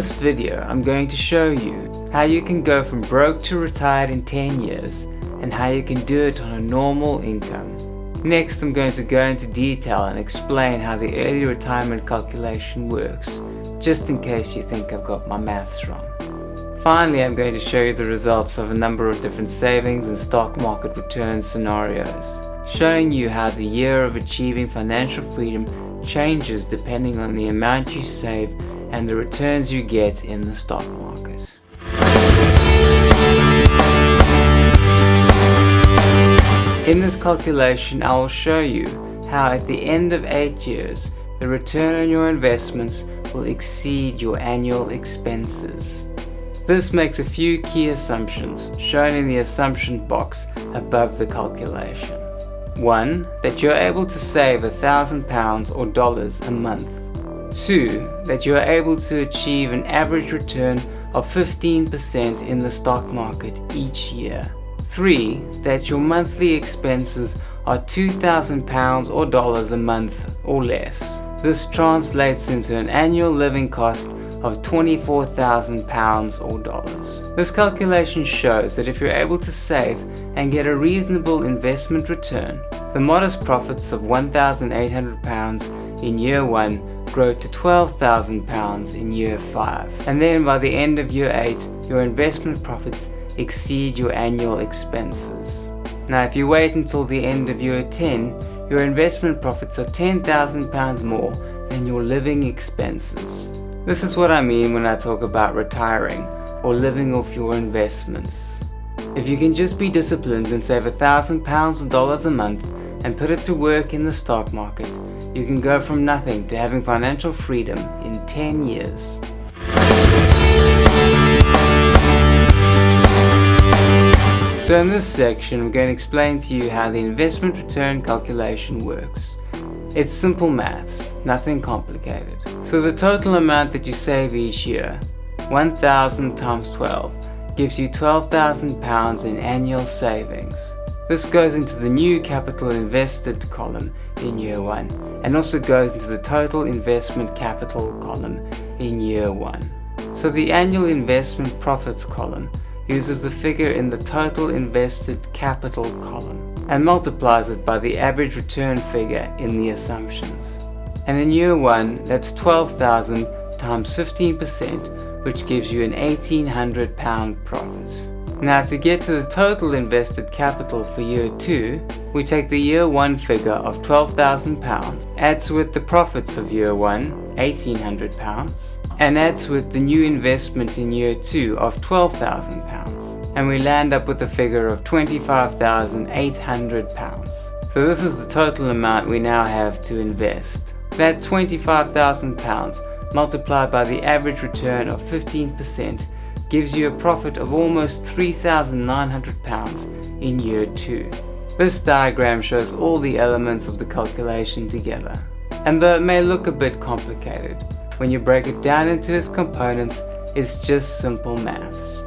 this video, I'm going to show you how you can go from broke to retired in 10 years and how you can do it on a normal income. Next, I'm going to go into detail and explain how the early retirement calculation works, just in case you think I've got my maths wrong. Finally, I'm going to show you the results of a number of different savings and stock market return scenarios, showing you how the year of achieving financial freedom changes depending on the amount you save and the returns you get in the stock market. In this calculation, I will show you how at the end of 8 years, the return on your investments will exceed your annual expenses. This makes a few key assumptions shown in the assumption box above the calculation. 1. That you're able to save £1,000 or dollars a month. 2. That you are able to achieve an average return of 15% in the stock market each year. 3. That your monthly expenses are £2,000 or dollars a month or less. This translates into an annual living cost of £24,000 or dollars. This calculation shows that if you're able to save and get a reasonable investment return, the modest profits of £1,800 in year 1 grow to £12,000 in year 5, and then by the end of year 8 your investment profits exceed your annual expenses. Now if you wait until the end of year 10, your investment profits are £10,000 more than your living expenses. This is what I mean when I talk about retiring or living off your investments. If you can just be disciplined and save £1,000 or dollars a month and put it to work in the stock market, you can go from nothing to having financial freedom in 10 years. So in this section, we're going to explain to you how the investment return calculation works. It's simple maths, nothing complicated. So the total amount that you save each year, 1,000 times 12, gives you £12,000 in annual savings. This goes into the new capital invested column in year 1 and also goes into the total investment capital column in year 1. So the annual investment profits column uses the figure in the total invested capital column and multiplies it by the average return figure in the assumptions. And in year 1, that's 12,000 times 15%, which gives you an £1,800 profit. Now to get to the total invested capital for year 2, we take the year 1 figure of £12,000, add to it the profits of year 1, £1,800, and add to it the new investment in year 2 of £12,000, and we land up with a figure of £25,800. So this is the total amount we now have to invest. That £25,000 multiplied by the average return of 15% gives you a profit of almost £3,900 in year 2. This diagram shows all the elements of the calculation together. And though it may look a bit complicated, when you break it down into its components, it's just simple maths.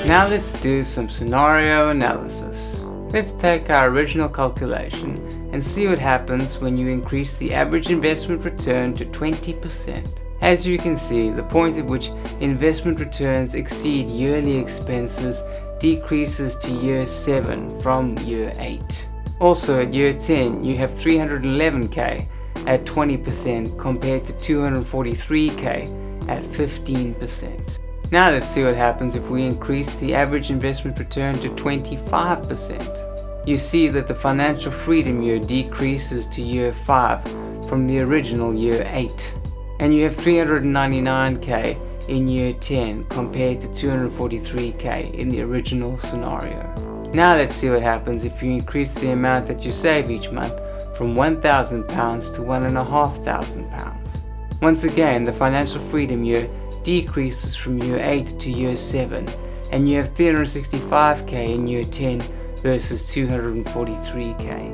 Now let's do some scenario analysis. Let's take our original calculation and see what happens when you increase the average investment return to 20%. As you can see, the point at which investment returns exceed yearly expenses decreases to year 7 from year 8. Also at year 10 you have 311k at 20% compared to 243k at 15%. Now let's see what happens if we increase the average investment return to 25%. You see that the financial freedom year decreases to year 5 from the original year 8. And you have 399k in year 10 compared to 243k in the original scenario. Now let's see what happens if you increase the amount that you save each month from £1,000 to £1,500. Once again, the financial freedom year decreases from year 8 to year 7, and you have 365k in year 10 versus 243k.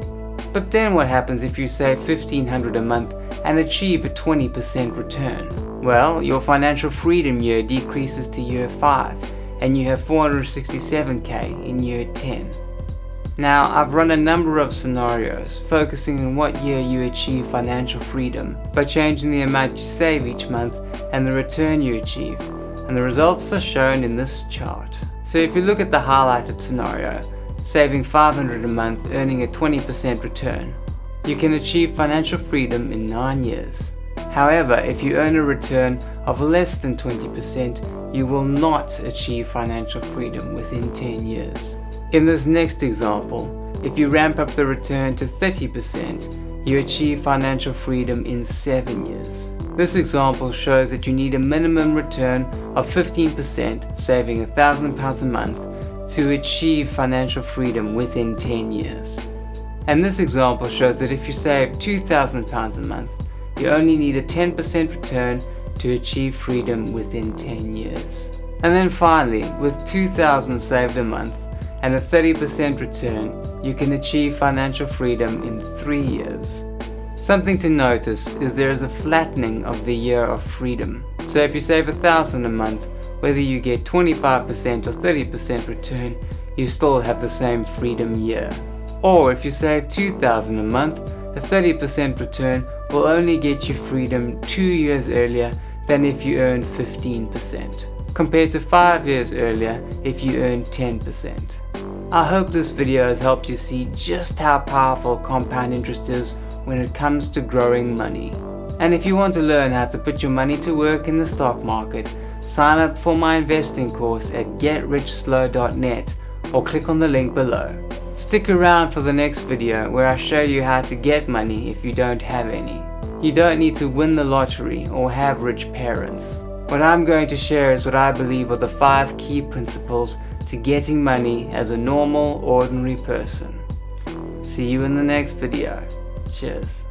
But then what happens if you save $1,500 a month and achieve a 20% return? Well, your financial freedom year decreases to year 5, and you have 467k in year 10. Now, I've run a number of scenarios focusing on what year you achieve financial freedom by changing the amount you save each month and the return you achieve, and the results are shown in this chart. So if you look at the highlighted scenario, saving $500 a month, earning a 20% return, you can achieve financial freedom in 9 years. However, if you earn a return of less than 20%, you will not achieve financial freedom within 10 years. In this next example, if you ramp up the return to 30%, you achieve financial freedom in 7 years. This example shows that you need a minimum return of 15%, saving £1,000 a month, to achieve financial freedom within 10 years. And this example shows that if you save £2,000 a month, you only need a 10% return to achieve freedom within 10 years. And then finally, with $2,000 saved a month and a 30% return, you can achieve financial freedom in 3 years. Something to notice is there is a flattening of the year of freedom. So if you save $1,000 a month, whether you get 25% or 30% return, you still have the same freedom year. Or if you save $2,000 a month, a 30% return will only get you freedom 2 years earlier than if you earned 15%, compared to 5 years earlier if you earned 10%. I hope this video has helped you see just how powerful compound interest is when it comes to growing money. And if you want to learn how to put your money to work in the stock market, sign up for my investing course at getrichslow.net or click on the link below. Stick around for the next video where I show you how to get money if you don't have any. You don't need to win the lottery or have rich parents. What I'm going to share is what I believe are the 5 key principles to getting money as a normal, ordinary person. See you in the next video. Cheers.